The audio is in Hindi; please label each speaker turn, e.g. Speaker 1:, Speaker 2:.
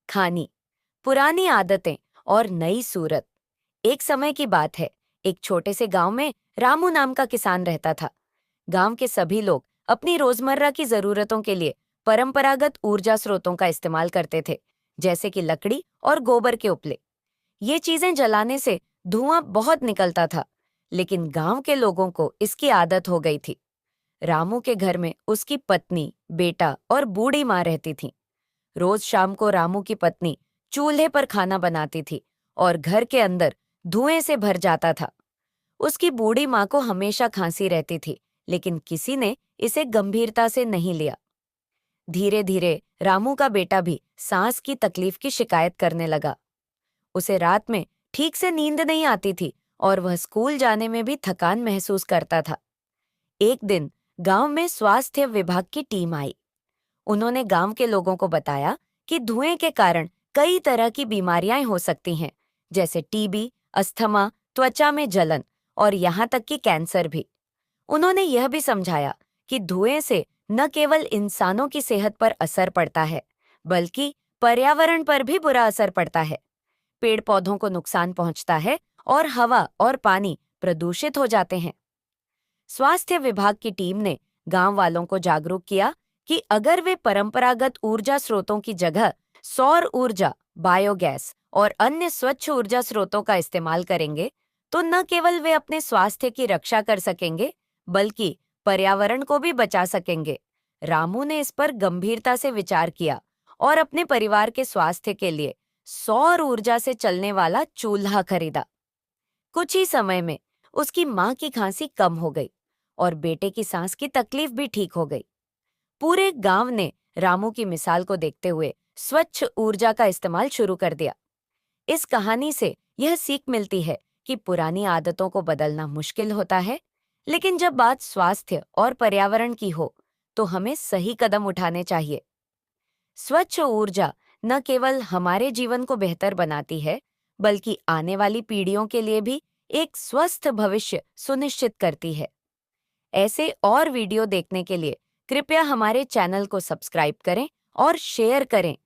Speaker 1: खानी, पुरानी आदतें और नई सूरत। एक समय की बात है, एक छोटे से गांव में रामू नाम का किसान रहता था। गांव के सभी लोग अपनी रोजमर्रा की जरूरतों के लिए परंपरागत ऊर्जा स्रोतों का इस्तेमाल करते थे, जैसे कि लकड़ी और गोबर के उपले। ये चीजें जलाने से धुआं बहुत निकलता था, लेकिन गांव के लोगों को इसकी आदत हो गई थी। रामू के घर में उसकी पत्नी, बेटा और बूढ़ी माँ रहती थी। रोज शाम को रामू की पत्नी चूल्हे पर खाना बनाती थी और घर के अंदर धुएं से भर जाता था। उसकी बूढ़ी माँ को हमेशा खांसी रहती थी, लेकिन किसी ने इसे गंभीरता से नहीं लिया। धीरे धीरे रामू का बेटा भी सांस की तकलीफ की शिकायत करने लगा। उसे रात में ठीक से नींद नहीं आती थी और वह स्कूल जाने में भी थकान महसूस करता था। एक दिन गांव में स्वास्थ्य विभाग की टीम आई। उन्होंने गांव के लोगों को बताया कि धुएं के कारण कई तरह की बीमारियां हो सकती हैं, जैसे टीबी, अस्थमा, त्वचा में जलन और यहाँ तक कि कैंसर भी। उन्होंने यह भी समझाया कि धुएं से न केवल इंसानों की सेहत पर असर पड़ता है, बल्कि पर्यावरण पर भी बुरा असर पड़ता है। पेड़ पौधों को नुकसान पहुंचता है और हवा और पानी प्रदूषित हो जाते हैं। स्वास्थ्य विभाग की टीम ने गांव वालों को जागरूक किया कि अगर वे परंपरागत ऊर्जा स्रोतों की जगह सौर ऊर्जा, बायोगैस और अन्य स्वच्छ ऊर्जा स्रोतों का इस्तेमाल करेंगे, तो न केवल वे अपने स्वास्थ्य की रक्षा कर सकेंगे, बल्कि पर्यावरण को भी बचा सकेंगे। रामू ने इस पर गंभीरता से विचार किया और अपने परिवार के स्वास्थ्य के लिए सौर ऊर्जा से चलने वाला चूल्हा खरीदा। कुछ ही समय में उसकी मां की खांसी कम हो गई और बेटे की सांस की तकलीफ भी ठीक हो गई। पूरे गांव ने रामू की मिसाल को देखते हुए स्वच्छ ऊर्जा का इस्तेमाल शुरू कर दिया। इस कहानी से यह सीख मिलती है कि पुरानी आदतों को बदलना मुश्किल होता है, लेकिन जब बात स्वास्थ्य और पर्यावरण की हो, तो हमें सही कदम उठाने चाहिए। स्वच्छ ऊर्जा न केवल हमारे जीवन को बेहतर बनाती है, बल्कि आने वाली पीढ़ियों के लिए भी एक स्वस्थ भविष्य सुनिश्चित करती है। ऐसे और वीडियो देखने के लिए कृपया हमारे चैनल को सब्सक्राइब करें और शेयर करें।